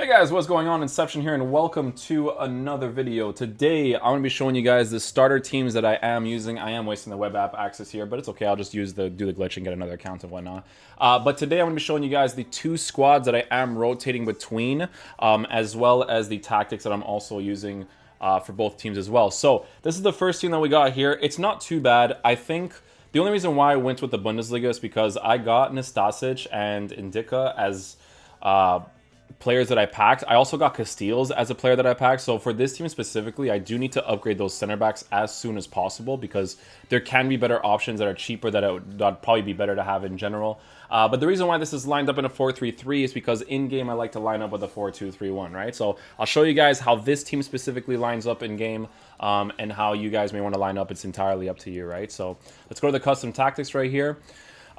Hey guys, what's going on? Inception here, and welcome to another video. Today, I'm going to be showing you guys the starter teams that I am using. I am wasting the web app access here, but it's okay. I'll just do the glitch and get another account and whatnot. But today, I'm going to be showing you guys the two squads that I am rotating between, as well as the tactics that I'm also using for both teams as well. So, this is the first team that we got here. It's not too bad. I think the only reason why I went with the Bundesliga is because I got Nastasic and Indica as players that I packed. I also got Casteels as a player that I packed. So for this team specifically, I do need to upgrade those center backs as soon as possible because there can be better options that are cheaper that'd probably be better to have in general. But the reason why this is lined up in a 4-3-3 is because in-game I like to line up with a 4-2-3-1, right? So I'll show you guys how this team specifically lines up in-game and how you guys may want to line up. It's entirely up to you, right? So let's go to the custom tactics right here.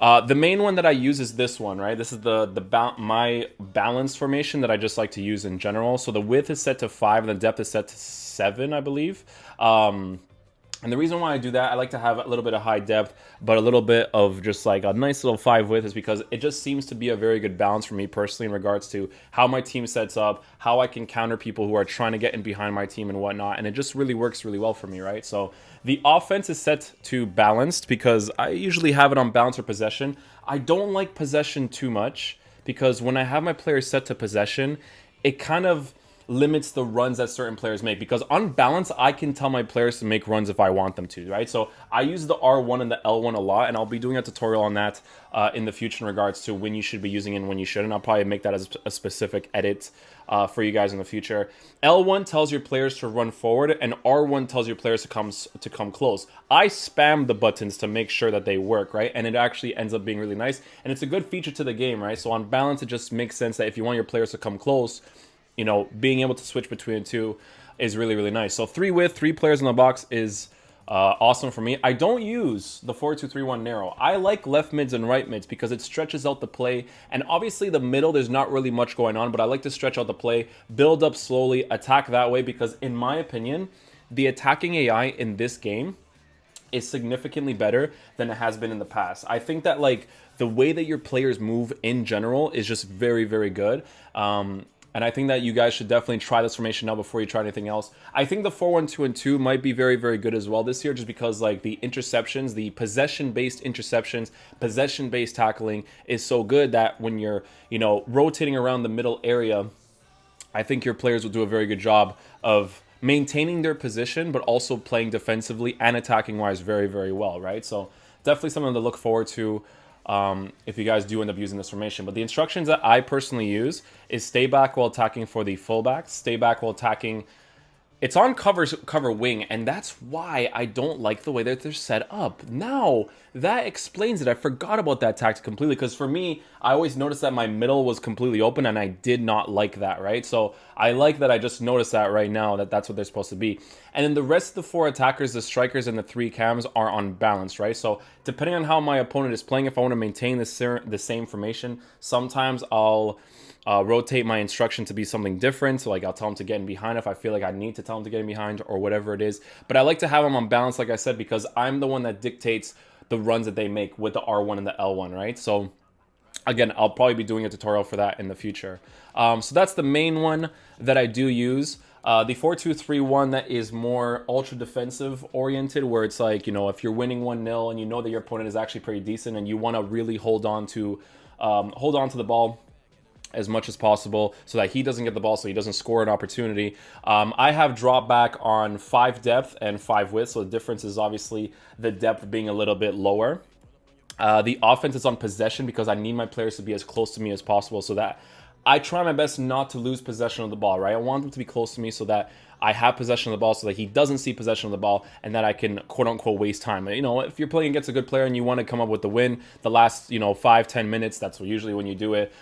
The main one that I use is this one, right? This is my balance formation that I just like to use in general. So the width is set to 5 and the depth is set to 7, I believe. And the reason why I do that, I like to have a little bit of high depth, but a little bit of just like a nice little 5 width is because it just seems to be a very good balance for me personally in regards to how my team sets up, how I can counter people who are trying to get in behind my team and whatnot. And it just really works really well for me, right? So the offense is set to balanced because I usually have it on balance or possession. I don't like possession too much because when I have my players set to possession, it kind of limits the runs that certain players make, because on balance I can tell my players to make runs if I want them to, right? So I use the R1 and the L1 a lot, and I'll be doing a tutorial on that in the future in regards to when you should be using it and when you shouldn't. I'll probably make that as a specific edit for you guys in the future. L1 tells your players to run forward, and R1 tells your players to come close. I spam the buttons to make sure that they work, right? And it actually ends up being really nice, and it's a good feature to the game, right? So on balance, it just makes sense that if you want your players to come close, you know, being able to switch between the two is really, really nice. So 3 width, 3 players in the box is awesome for me. I don't use the 4-2-3-1 narrow. I like left mids and right mids because it stretches out the play. And obviously the middle, there's not really much going on, but I like to stretch out the play, build up slowly, attack that way, because in my opinion, the attacking AI in this game is significantly better than it has been in the past. I think that like the way that your players move in general is just very, very good. And I think that you guys should definitely try this formation out before you try anything else. I think the 4-1-2-2 might be very, very good as well this year, just because like the interceptions, the possession-based interceptions, possession-based tackling is so good that when you're, you know, rotating around the middle area, I think your players will do a very good job of maintaining their position, but also playing defensively and attacking-wise very, very well, right? So definitely something to look forward to if you guys do end up using this formation. But the instructions that I personally use is stay back while attacking for the fullbacks, stay back while attacking. It's on cover wing, and that's why I don't like the way that they're set up. Now, that explains it. I forgot about that tactic completely, because for me, I always noticed that my middle was completely open, and I did not like that, right? So I like that I just noticed that right now, that that's what they're supposed to be. And then the rest of the 4 attackers, the strikers, and the 3 cams are on balance, right? So depending on how my opponent is playing, if I want to maintain the same formation, sometimes I'll rotate my instruction to be something different. So like I'll tell them to get in behind if I feel like I need to tell them to get in behind or whatever it is. But I like to have them on balance, like I said, because I'm the one that dictates the runs that they make with the R1 and the L1, right? So again, I'll probably be doing a tutorial for that in the future. So that's the main one that I do use. The 4-2-3-1 that is more ultra defensive oriented, where it's like, you know, if you're winning 1-0 and you know that your opponent is actually pretty decent and you want to really hold on to the ball as much as possible so that he doesn't get the ball, so he doesn't score an opportunity. I have drop back on 5 depth and 5 width, so the difference is obviously the depth being a little bit lower. The offense is on possession because I need my players to be as close to me as possible, so that I try my best not to lose possession of the ball, right? I want them to be close to me so that I have possession of the ball, so that he doesn't see possession of the ball, and that I can quote-unquote waste time. You know, if you're playing against a good player and you want to come up with the win, the last, you know, 5-10 minutes, that's usually when you do it.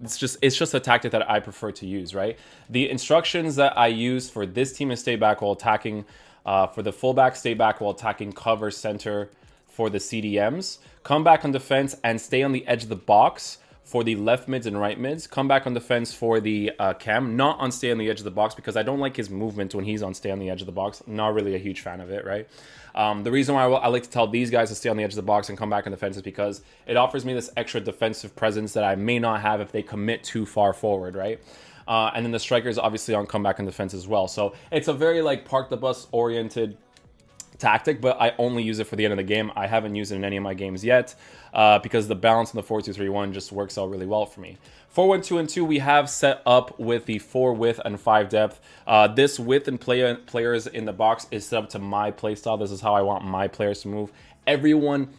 It's just a tactic that I prefer to use, right? The instructions that I use for this team is stay back while attacking. For the fullback, stay back while attacking, cover center for the CDMs. Come back on defense and stay on the edge of the box for the left mids and right mids, come back on defense for the cam, not on stay on the edge of the box, because I don't like his movement when he's on stay on the edge of the box. Not really a huge fan of it, right? The reason why I like to tell these guys to stay on the edge of the box and come back on defense is because it offers me this extra defensive presence that I may not have if they commit too far forward, right? And then the strikers obviously on comeback and defense as well. So it's a very like park the bus oriented tactic, but I only use it for the end of the game. I haven't used it in any of my games yet because the balance in the 4-2-3-1 just works out really well for me. 4-1-2-2 we have set up with the 4 width and 5 depth. This width and players in the box is set up to my playstyle. This is how I want my players to move. Everyone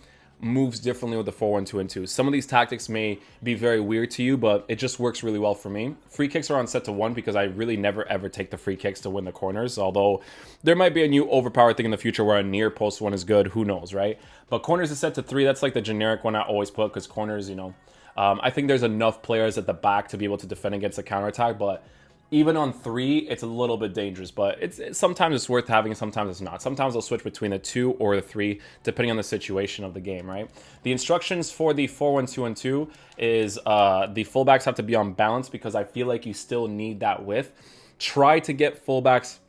moves differently with the 4-1-2-2. Some of these tactics may be very weird to you, but it just works really well for me. Free kicks are on set to 1 because I really never ever take the free kicks to win the corners, although there might be a new overpowered thing in the future where a near post one is good, who knows, right? But corners is set to 3. That's like the generic one I always put because corners, you know, I think there's enough players at the back to be able to defend against a counterattack, but even on 3, it's a little bit dangerous, but sometimes it's worth having, sometimes it's not. Sometimes I'll switch between the 2 or the 3, depending on the situation of the game, right? The instructions for the 4-1-2-2 is the fullbacks have to be on balance because I feel like you still need that width. Try to get fullbacks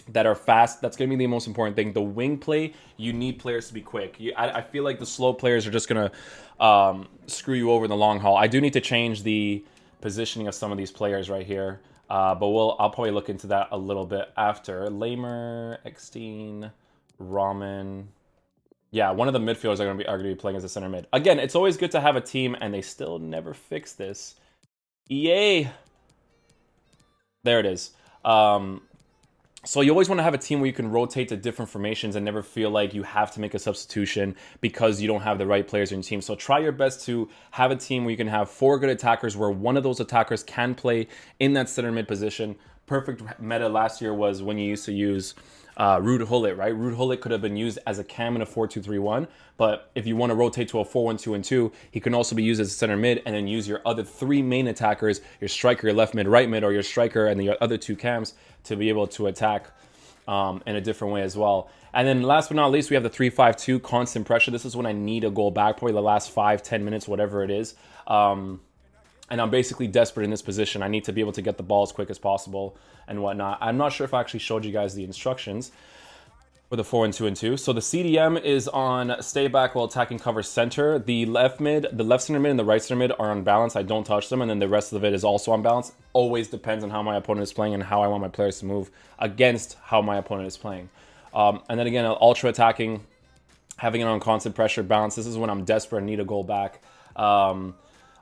that are fast. That's going to be the most important thing. The wing play, you need players to be quick. I feel like the slow players are just going to screw you over in the long haul. I do need to change the positioning of some of these players right here. But I'll probably look into that a little bit after. Lamer, Eckstein, Ramen. Yeah, one of the midfielders are going to be playing as a center mid. Again, it's always good to have a team, and they still never fix this. EA. There it is. So you always want to have a team where you can rotate to different formations and never feel like you have to make a substitution because you don't have the right players in your team. So try your best to have a team where you can have 4 good attackers where one of those attackers can play in that center mid position. Perfect meta last year was when you used to use Ruud Gullit, right? Ruud Gullit could have been used as a cam in a 4-2-3-1, but if you want to rotate to a 4-1-2-2, he can also be used as a center mid and then use your other 3 main attackers, your striker, your left mid, right mid, or your striker and the other 2 cams to be able to attack in a different way as well. And then last but not least, we have the 3-5-2 constant pressure. This is when I need a goal back, probably the last 5-10 minutes, whatever it is. And I'm basically desperate in this position. I need to be able to get the ball as quick as possible and whatnot. I'm not sure if I actually showed you guys the instructions for the 4-1-2-2. So the CDM is on stay back while attacking cover center. The left mid, the left center mid and the right center mid are on balance. I don't touch them. And then the rest of it is also on balance. Always depends on how my opponent is playing and how I want my players to move against how my opponent is playing. And then again, ultra attacking, having it on constant pressure, balance. This is when I'm desperate and need a goal back.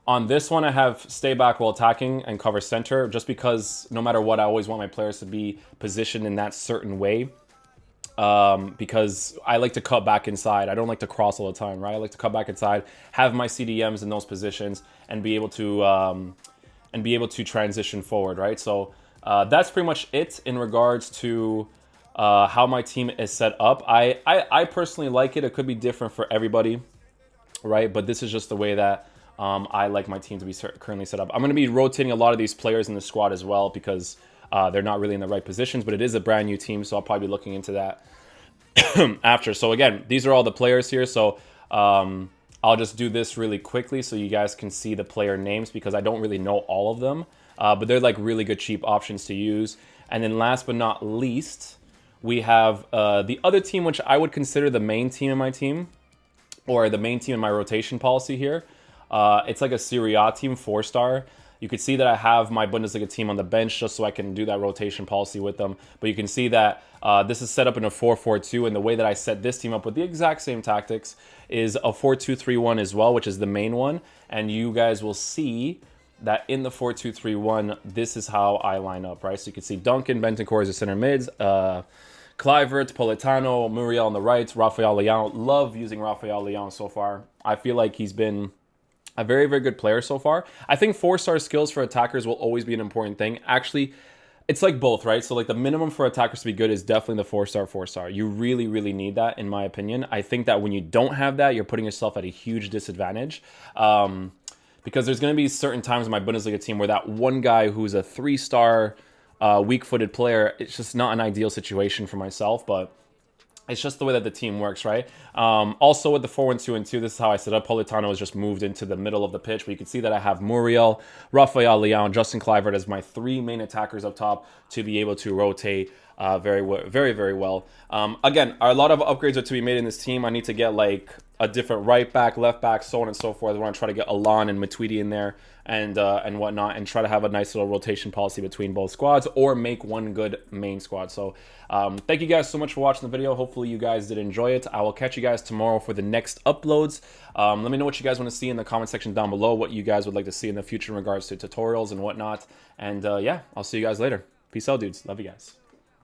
On this one, I have stay back while attacking and cover center, just because no matter what, I always want my players to be positioned in that certain way. Because I like to cut back inside. I don't like to cross all the time, right? I like to cut back inside, have my CDMs in those positions, and be able to transition forward, right? So that's pretty much it in regards to how my team is set up. I personally like it. It could be different for everybody, right? But this is just the way that I like my team to be currently set up. I'm going to be rotating a lot of these players in the squad as well because they're not really in the right positions, but it is a brand new team, so I'll probably be looking into that after. So again, these are all the players here, so I'll just do this really quickly so you guys can see the player names because I don't really know all of them, but they're like really good cheap options to use. And then last but not least, we have the other team, which I would consider the main team in my team, or the main team in my rotation policy here. It's like a Serie A team, 4-star. You can see that I have my Bundesliga team on the bench just so I can do that rotation policy with them. But you can see that this is set up in a 4-4-2, and the way that I set this team up with the exact same tactics is a 4-2-3-1 as well, which is the main one. And you guys will see that in the 4-2-3-1, this is how I line up, right? So you can see Duncan, Bentancur as the center mids, Kluivert, Politano, Muriel on the right, Rafael Leão. Love using Rafael Leão so far. I feel like he's been a very, very good player so far. I think 4-star skills for attackers will always be an important thing. Actually, it's like both, right? So like the minimum for attackers to be good is definitely the 4-star. You really, really need that, in my opinion. I think that when you don't have that, you're putting yourself at a huge disadvantage. Because there's going to be certain times in my Bundesliga team where that one guy who's a 3-star weak-footed player, it's just not an ideal situation for myself. But It's just the way that the team works, right? Also with the 4-1-2-2, this is how I set up. Politano is just moved into the middle of the pitch. But you can see that I have Muriel, Rafael Leão, and Justin Kluivert as my 3 main attackers up top to be able to rotate very well. Again, a lot of upgrades are to be made in this team. I need to get like a different right back, left back, so on and so forth. I want to try to get Alon and Matuidi in there and whatnot, and try to have a nice little rotation policy between both squads, or make one good main squad. So thank you guys so much for watching the video. Hopefully you guys did enjoy it. I will catch you guys tomorrow for the next uploads. Let me know what you guys want to see in the comment section down below, what you guys would like to see in the future in regards to tutorials and whatnot. And yeah, I'll see you guys later. Peace out, dudes. Love you guys.